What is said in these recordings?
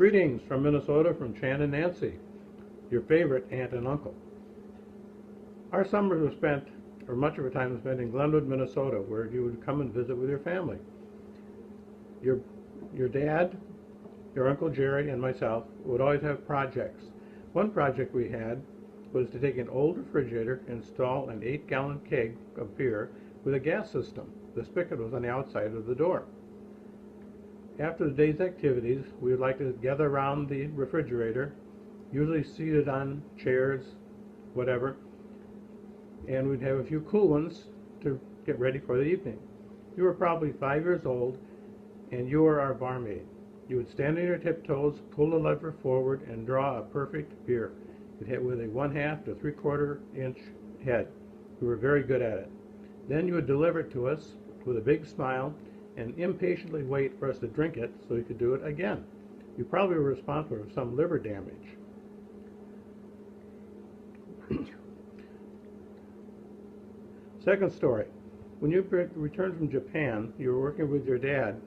Greetings from Minnesota from Chan and Nancy, your favorite aunt and uncle. Our summers were spent, or much of our time was spent in Glenwood, Minnesota, where you would come and visit with your family. Your dad, your Uncle Jerry, and myself would always have projects. One project we had was to take an old refrigerator and install an 8-gallon keg of beer with a gas system. The spigot was on the outside of the door. After the day's activities, we would like to gather around the refrigerator, usually seated on chairs, whatever, and we'd have a few cool ones to get ready for the evening. You were probably 5 years old, and you were our barmaid. You would stand on your tiptoes, pull the lever forward, and draw a perfect beer. It hit with a 1/2 to 3/4 inch head. You were very good at it. Then you would deliver it to us with a big smile and impatiently wait for us to drink it so you could do it again. You probably were responsible for some liver damage. Second story. When you returned from Japan, you were working with your dad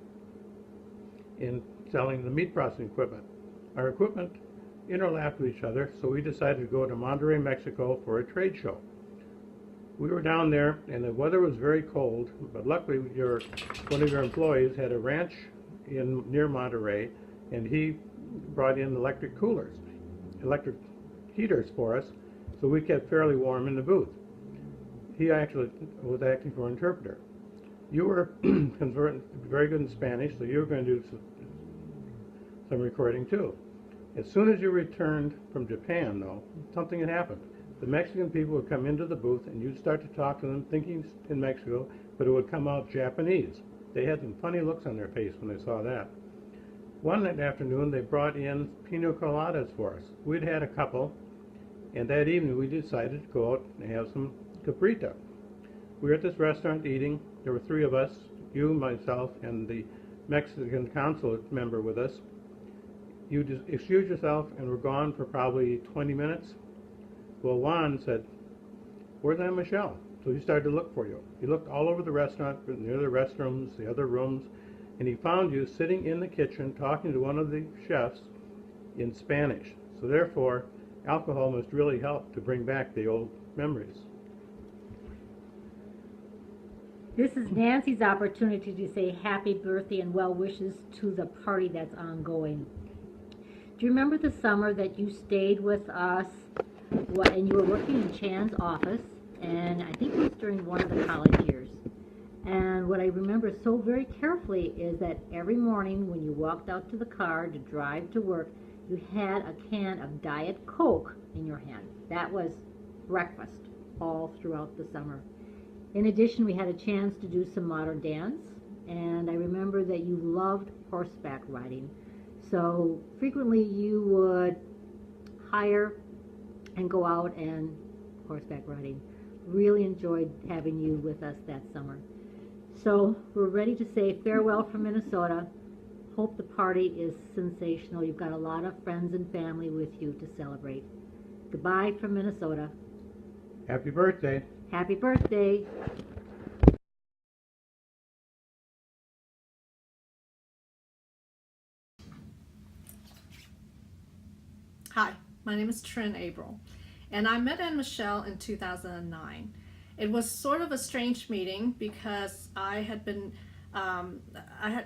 in selling the meat processing equipment. Our equipment interlapped with each other, so we decided to go to Monterrey, Mexico for a trade show. We were down there, and the weather was very cold, but luckily one of your employees had a ranch near Monterrey, and he brought in electric heaters for us, so we kept fairly warm in the booth. He actually was acting for an interpreter. You were very good in Spanish, so you were going to do some recording too. As soon as you returned from Japan, though, something had happened. The Mexican people would come into the booth, and you'd start to talk to them, thinking in Mexico, but it would come out Japanese. They had some funny looks on their face when they saw that. One afternoon, they brought in pina coladas for us. We'd had a couple, and that evening we decided to go out and have some cabrita. We were at this restaurant eating. There were 3 of us, you, myself, and the Mexican consulate member with us. You just excused yourself and were gone for probably 20 minutes. Well, Juan said, "Where's Ann-Michele?" So he started to look for you. He looked all over the restaurant, near the restrooms, the other rooms, and he found you sitting in the kitchen talking to one of the chefs in Spanish. So therefore, alcohol must really help to bring back the old memories. This is Nancy's opportunity to say happy birthday and well wishes to the party that's ongoing. Do you remember the summer that you stayed with us and you were working in Chan's office, and I think it was during one of the college years? And what I remember so very carefully is that every morning when you walked out to the car to drive to work, you had a can of Diet Coke in your hand. That was breakfast all throughout the summer. In addition, we had a chance to do some modern dance, and I remember that you loved horseback riding. So frequently you would hire and go out and horseback riding. Really enjoyed having you with us that summer. So we're ready to say farewell from Minnesota. Hope the party is sensational. You've got a lot of friends and family with you to celebrate. Goodbye from Minnesota. Happy birthday. Happy birthday. Hi, my name is Trin April, and I met Ann-Michele in 2009. It was sort of a strange meeting because I had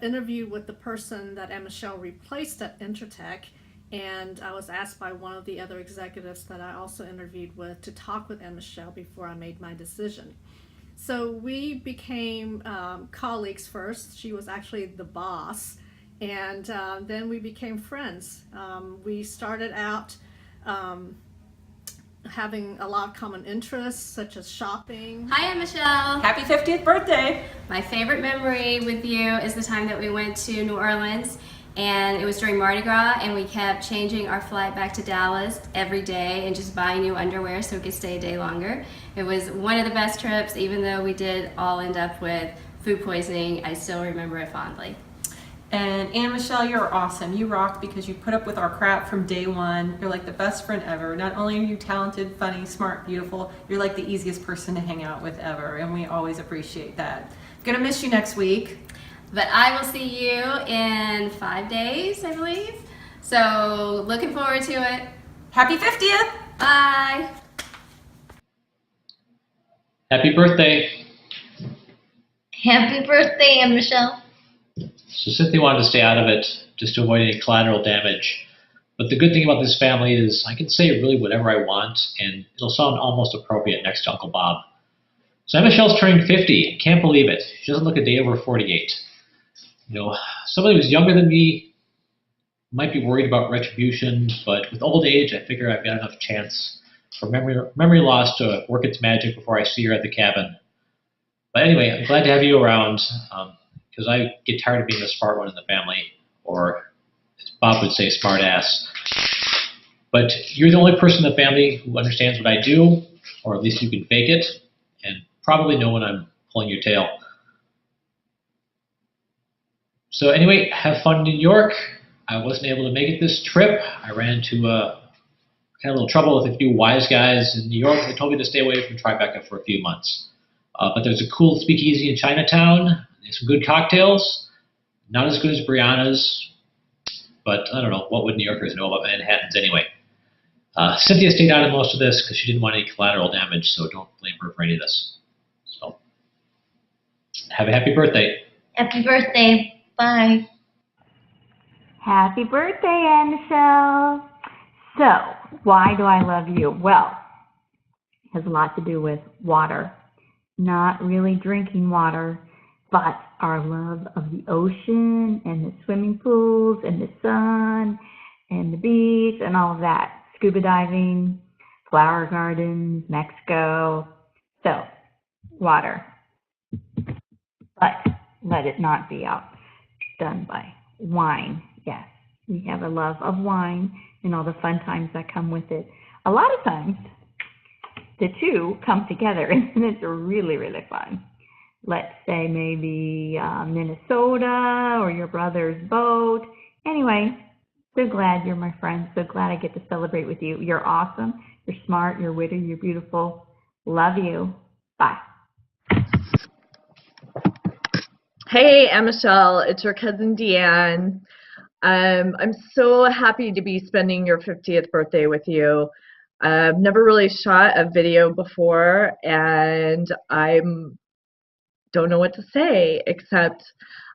interviewed with the person that Ann-Michele replaced at Intertech, and I was asked by one of the other executives that I also interviewed with to talk with Ann-Michele before I made my decision. So we became colleagues first. She was actually the boss. And then we became friends. We started out having a lot of common interests, such as shopping. Hi, Ann-Michele. Happy 50th birthday. My favorite memory with you is the time that we went to New Orleans, and it was during Mardi Gras, and we kept changing our flight back to Dallas every day and just buying new underwear so we could stay a day longer. It was one of the best trips. Even though we did all end up with food poisoning, I still remember it fondly. And Ann-Michele, you're awesome. You rock because you put up with our crap from day one. You're like the best friend ever. Not only are you talented, funny, smart, beautiful, you're like the easiest person to hang out with ever, and we always appreciate that. Gonna miss you next week. But I will see you in 5 days, I believe. So looking forward to it. Happy 50th! Bye. Happy birthday. Happy birthday, Ann-Michele. So Cynthia wanted to stay out of it just to avoid any collateral damage. But the good thing about this family is I can say really whatever I want, and it'll sound almost appropriate next to Uncle Bob. So Ann-Michele's turning 50. Can't believe it. She doesn't look a day over 48. You know, somebody who's younger than me might be worried about retribution, but with old age, I figure I've got enough chance for memory loss to work its magic before I see her at the cabin. But anyway, I'm glad to have you around, because I get tired of being the smart one in the family, or as Bob would say, smart ass. But you're the only person in the family who understands what I do, or at least you can fake it, and probably know when I'm pulling your tail. So anyway, have fun in New York. I wasn't able to make it this trip. I ran into had a little trouble with a few wise guys in New York. They told me to stay away from Tribeca for a few months. But there's a cool speakeasy in Chinatown. There's some good cocktails. Not as good as Brianna's, but I don't know. What would New Yorkers know about Manhattans anyway? Cynthia stayed out of most of this because she didn't want any collateral damage, so don't blame her for any of this. So, have a happy birthday. Happy birthday. Bye. Happy birthday, Ann-Michele. So, why do I love you? Well, it has a lot to do with water. Not really drinking water, but our love of the ocean and the swimming pools and the sun and the beach and all of that. Scuba diving, flower gardens, Mexico. So, water. But let it not be outdone by wine. Yes, we have a love of wine and all the fun times that come with it. A lot of times, the two come together and it's really, really fun. Let's say maybe Minnesota or your brother's boat. Anyway, so glad you're my friend. So glad I get to celebrate with you. You're awesome. You're smart. You're witty. You're beautiful. Love you. Bye. Hey, Ann-Michele, it's your cousin Deanne. I'm so happy to be spending your 50th birthday with you. I've never really shot a video before, and I don't know what to say except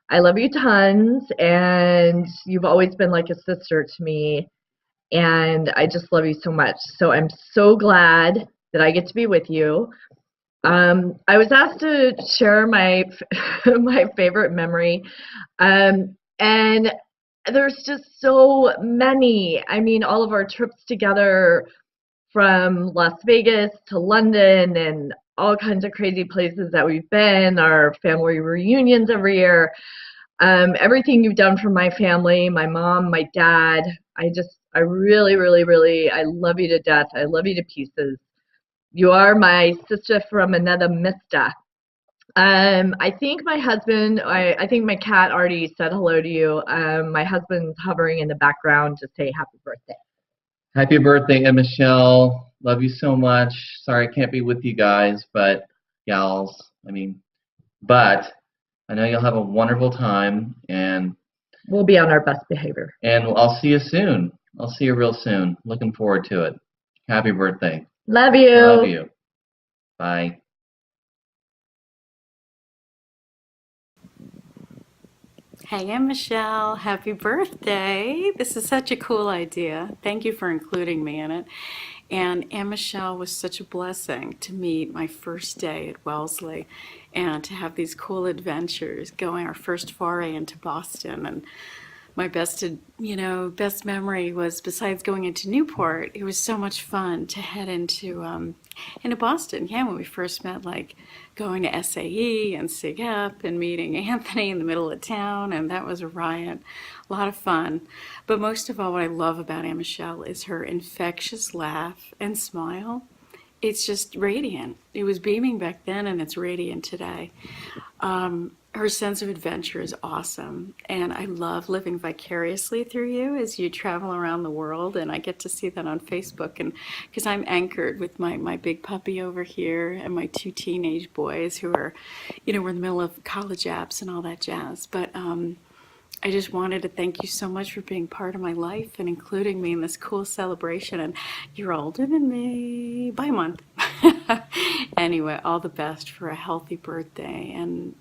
I love you tons, and you've always been like a sister to me, and I just love you so much. So I'm so glad that I get to be with you. I was asked to share my my favorite memory, and there's just so many. I mean, all of our trips together from Las Vegas to London and all kinds of crazy places that we've been, our family reunions every year, everything you've done for my family, my mom, my dad. I really, really, really, I love you to death. I love you to pieces. You are my sister from another mister. I think my husband, I think my cat already said hello to you. My husband's hovering in the background to say happy birthday. Happy birthday, Ann-Michele. Love you so much. Sorry I can't be with you guys, but gals, but I know you'll have a wonderful time, and We'll be on our best behavior. I'll see you soon. I'll see you real soon. Looking forward to it. Happy birthday. Love you. Love you. Bye. Hey, Ann-Michele, happy birthday. This is such a cool idea. Thank you for including me in it. And Ann-Michele was such a blessing to meet my first day at Wellesley and to have these cool adventures going our first foray into Boston. And my best memory was, besides going into Newport, it was so much fun to head into Boston. Yeah, when we first met, like going to SAE and SIG-Up and meeting Anthony in the middle of town, and that was a riot. A lot of fun. But most of all, what I love about Ann-Michele is her infectious laugh and smile. It's just radiant. It was beaming back then, and it's radiant today. Her sense of adventure is awesome, and I love living vicariously through you as you travel around the world, and I get to see that on Facebook, and because I'm anchored with my big puppy over here and my two teenage boys who are, we're in the middle of college apps and all that jazz, but I just wanted to thank you so much for being part of my life and including me in this cool celebration. And you're older than me by a month. Anyway, all the best for a healthy birthday and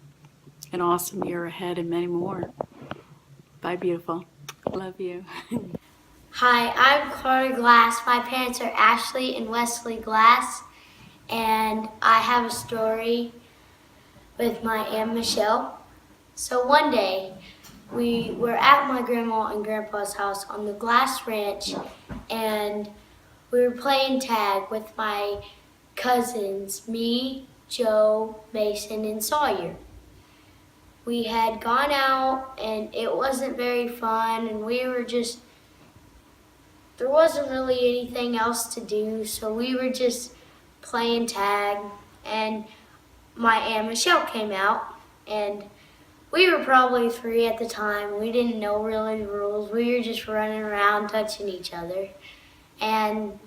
an awesome year ahead and many more. Bye, beautiful. Love you. Hi, I'm Carter Glass. My parents are Ashley and Wesley Glass, and I have a story with my Aunt Michelle. So one day, we were at my grandma and grandpa's house on the Glass Ranch, and we were playing tag with my cousins, me, Joe, Mason, and Sawyer. We had gone out, and it wasn't very fun, and there wasn't really anything else to do, so we were just playing tag, and my Aunt Michelle came out, and we were probably 3 at the time. We didn't know really the rules. We were just running around touching each other. And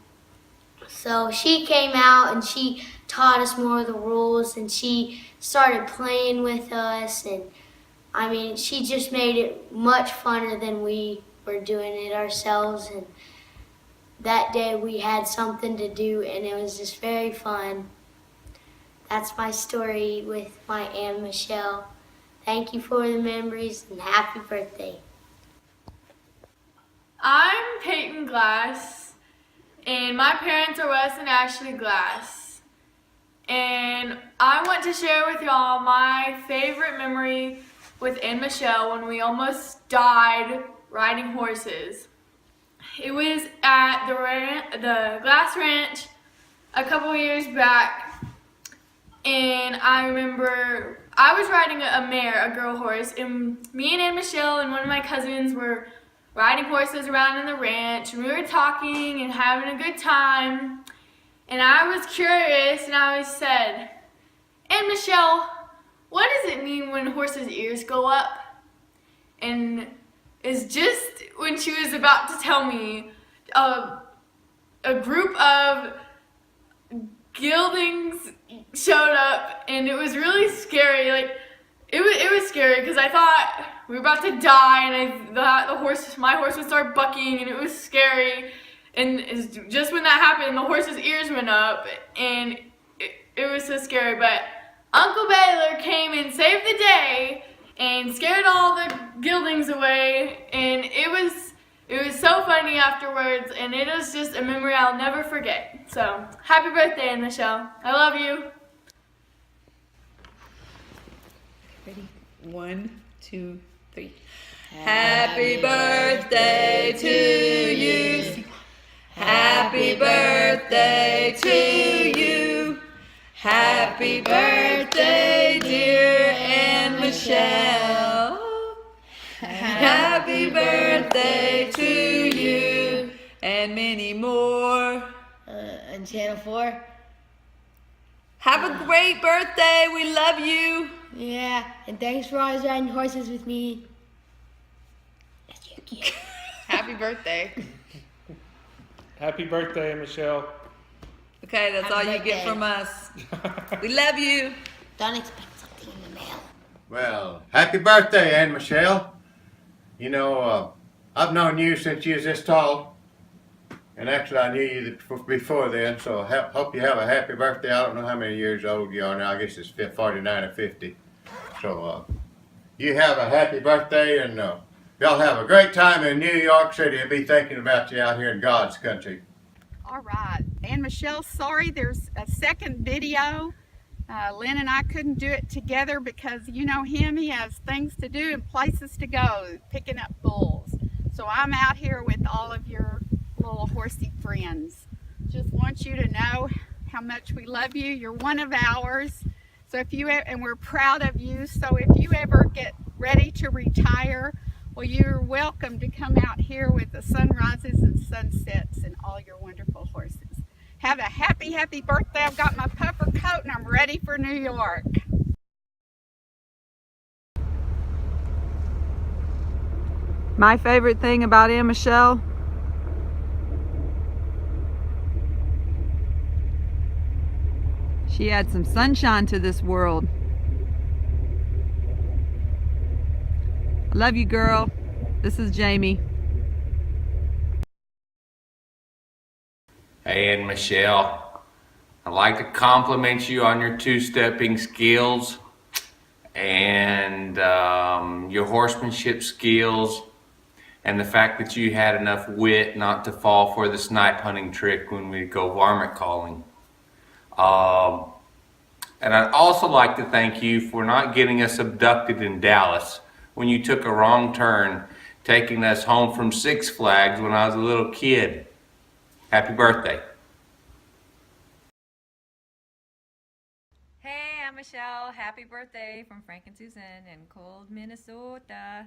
so she came out and she taught us more of the rules, and she started playing with us, and I mean, she just made it much funner than we were doing it ourselves. And that day we had something to do, and it was just very fun. That's my story with my Aunt Michelle. Thank you for the memories, and happy birthday. I'm Peyton Glass, and my parents are Wes and Ashley Glass. And I want to share with y'all my favorite memory with Ann-Michele when we almost died riding horses. It was at the Glass Ranch a couple years back, and I remember I was riding a mare, a girl horse, and me and Ann-Michele and one of my cousins were riding horses around in the ranch, and we were talking and having a good time. And I was curious, and I said, Ann-Michele, what does it mean when horses' ears go up? And it's just when she was about to tell me, a group of geldings showed up, and it was really scary. Like, it was scary because I thought we were about to die, and I thought my horse would start bucking, and it was scary. And just when that happened, the horse's ears went up, and it was so scary. But Uncle Baylor came and saved the day and scared all the geldings away, and it was so funny afterwards, and it was just a memory I'll never forget. So, happy birthday, Ann-Michele. I love you. Ready? 1, 2, 3. Happy birthday to you. Happy birthday to you. Happy birthday, dear Ann-Michele. Happy birthday to you, and many more. On Channel 4. Have a great birthday. We love you. Yeah, and thanks for always riding horses with me. Happy birthday. Happy birthday, Michelle. Okay, that's all you get from us. We love you. Don't expect something in the mail. Well, happy birthday, Ann-Michele. You know, I've known you since you was this tall. And actually, I knew you before then, so hope you have a happy birthday. I don't know how many years old you are now. I guess it's 49 or 50. So, you have a happy birthday, and y'all have a great time in New York City. I'll be thinking about you out here in God's country. All right. Ann-Michele, sorry, there's a second video. Lynn and I couldn't do it together because you know him, he has things to do and places to go, picking up bulls. So I'm out here with all of your little horsey friends. Just want you to know how much we love you. You're one of ours. So and we're proud of you. So if you ever get ready to retire, well, you're welcome to come out here with the sunrises and sunsets and all your wonderful horses. Have a happy, happy birthday. I've got my puffer coat and I'm ready for New York. My favorite thing about Ann-Michele, she adds some sunshine to this world. I love you, girl. This is Jamie. Hey, Ann-Michele, I'd like to compliment you on your two-stepping skills and your horsemanship skills, and the fact that you had enough wit not to fall for the snipe hunting trick when we go varmint calling. And I'd also like to thank you for not getting us abducted in Dallas when you took a wrong turn, taking us home from Six Flags when I was a little kid. Happy birthday. Hey, I'm Michelle. Happy birthday from Frank and Susan in cold Minnesota.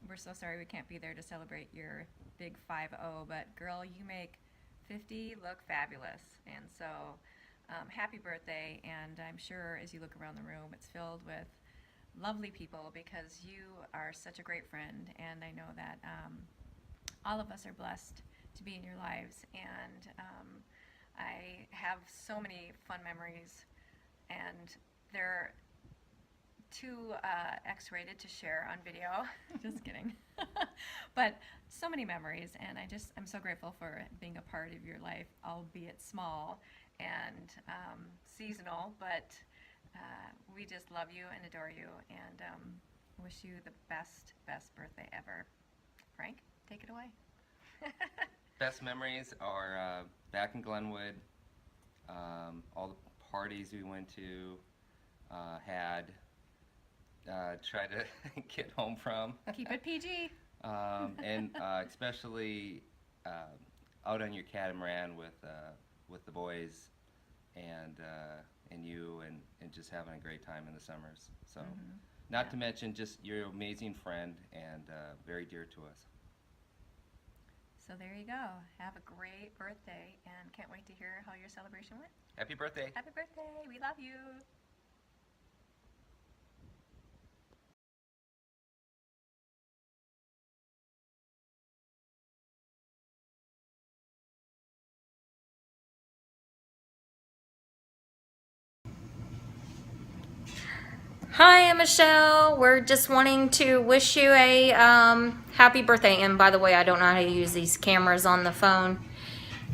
We're so sorry we can't be there to celebrate your big 5-0, but girl, you make 50 look fabulous. And so, happy birthday. And I'm sure as you look around the room, it's filled with lovely people because you are such a great friend. And I know that all of us are blessed to be in your lives. And I have so many fun memories, and they're too X-rated to share on video. Just kidding. But so many memories, and I'm so grateful for being a part of your life, albeit small and seasonal, but we just love you and adore you, and wish you the best birthday ever. Frank, take it away. Best memories are back in Glenwood, all the parties we went to, tried to get home from. Keep it PG. And especially out on your catamaran with the boys and you and just having a great time in the summers. So, not to mention just your amazing friend and very dear to us. So there you go. Have a great birthday, and can't wait to hear how your celebration went. Happy birthday. Happy birthday. We love you. Hi, I'm Michelle. We're just wanting to wish you a happy birthday. And by the way, I don't know how to use these cameras on the phone.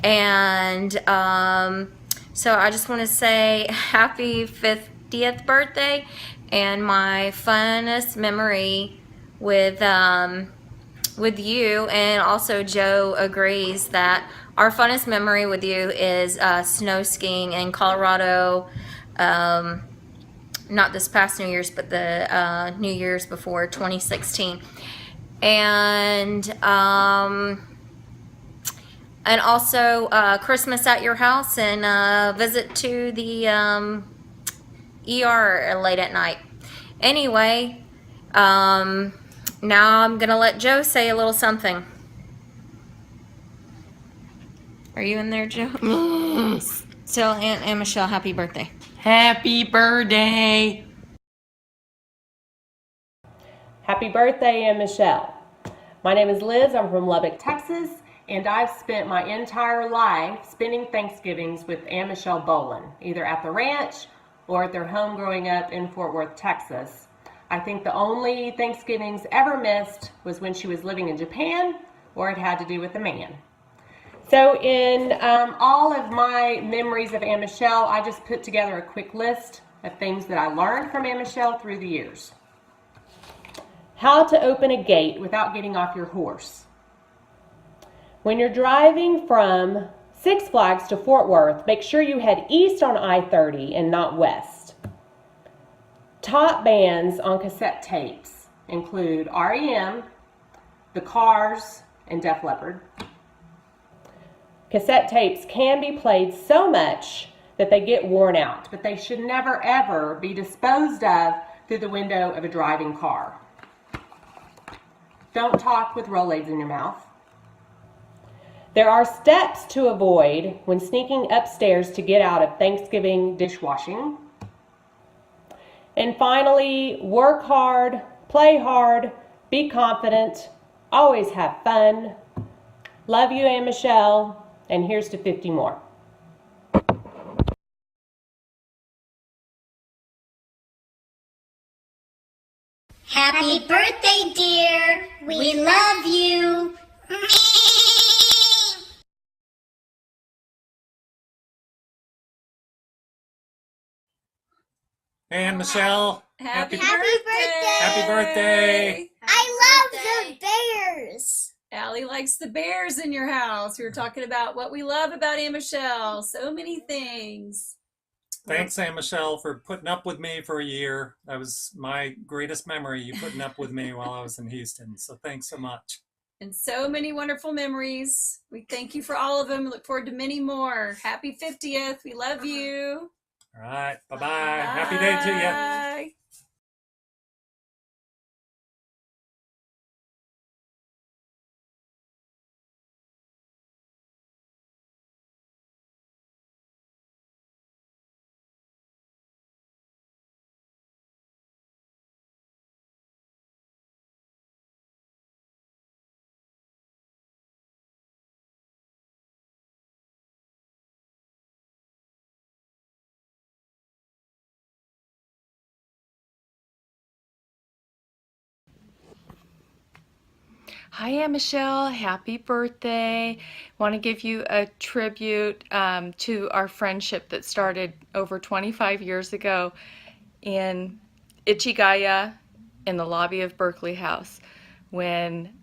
And so I just want to say happy 50th birthday. And my funnest memory with you, and also Joe agrees that our funnest memory with you is snow skiing in Colorado. Not this past New Year's, but the New Year's before, 2016. And also Christmas at your house, and visit to the ER late at night. Anyway, now I'm gonna let Joe say a little something. Are you in there, Joe? Tell Aunt Ann-Michele happy birthday. Happy birthday! Happy birthday, Ann-Michele. My name is Liz. I'm from Lubbock, Texas, and I've spent my entire life spending Thanksgivings with Ann-Michele Bowlin, either at the ranch or at their home growing up in Fort Worth, Texas. I think the only Thanksgivings ever missed was when she was living in Japan, or it had to do with a man. So in all of my memories of Ann-Michele, I just put together a quick list of things that I learned from Ann-Michele through the years. How to open a gate without getting off your horse. When you're driving from Six Flags to Fort Worth, make sure you head east on I-30 and not west. Top bands on cassette tapes include REM, The Cars, and Def Leppard. Cassette tapes can be played so much that they get worn out, but they should never ever be disposed of through the window of a driving car. Don't talk with Rolaids in your mouth. There are steps to avoid when sneaking upstairs to get out of Thanksgiving dishwashing. And finally, work hard, play hard, be confident, always have fun. Love you, Ann-Michele. And here's to 50 more. Happy Happy birthday, dear. We love you. Ann-Michele, Happy birthday. happy birthday. I love the bears. Allie likes the bears in your house. We were talking about what we love about Ann-Michele. So many things. Thanks, Ann-Michele, for putting up with me for a year. That was my greatest memory, you putting up with me while I was in Houston. So thanks so much. And so many wonderful memories. We thank you for all of them. We look forward to many more. Happy 50th. We love you. All right. Bye-bye. Happy day to you. Bye. Hi, Ann-Michele. Happy birthday. Want to give you a tribute to our friendship that started over 25 years ago in Ichigaya in the lobby of Berkeley House. When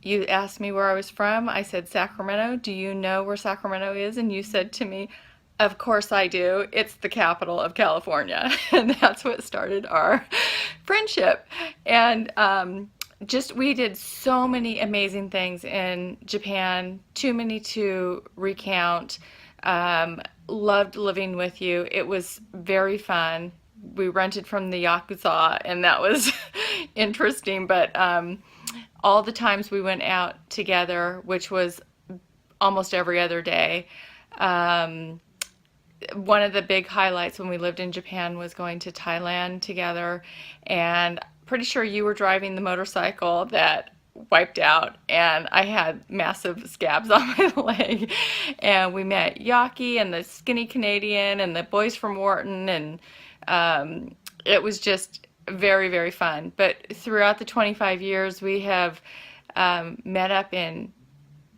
you asked me where I was from, I said Sacramento. Do you know where Sacramento is? And you said to me, of course I do. It's the capital of California. And that's what started our friendship. And we did so many amazing things in Japan, too many to recount. Loved living with you. It was very fun. We rented from the Yakuza, and that was interesting, but all the times we went out together, which was almost every other day, one of the big highlights when we lived in Japan was going to Thailand together, and pretty sure you were driving the motorcycle that wiped out, and I had massive scabs on my leg. And we met Yaki and the skinny Canadian and the boys from Wharton, and it was just very, very fun. But throughout the 25 years, we have met up in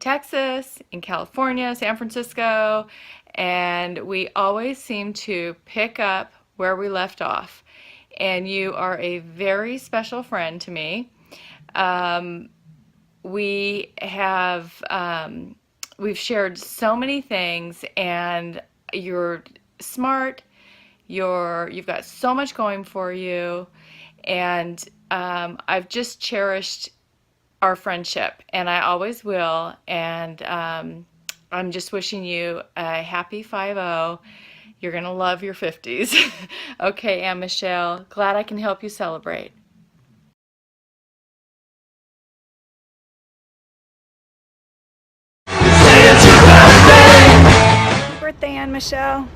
Texas, in California, San Francisco, and we always seem to pick up where we left off. And you are a very special friend to me. We have, we've shared so many things, and you're smart, you've got so much going for you, and I've just cherished our friendship, and I always will, and I'm just wishing you a happy 5-0. You're going to love your 50s. Okay, Ann-Michele, glad I can help you celebrate. Happy birthday, Ann-Michele.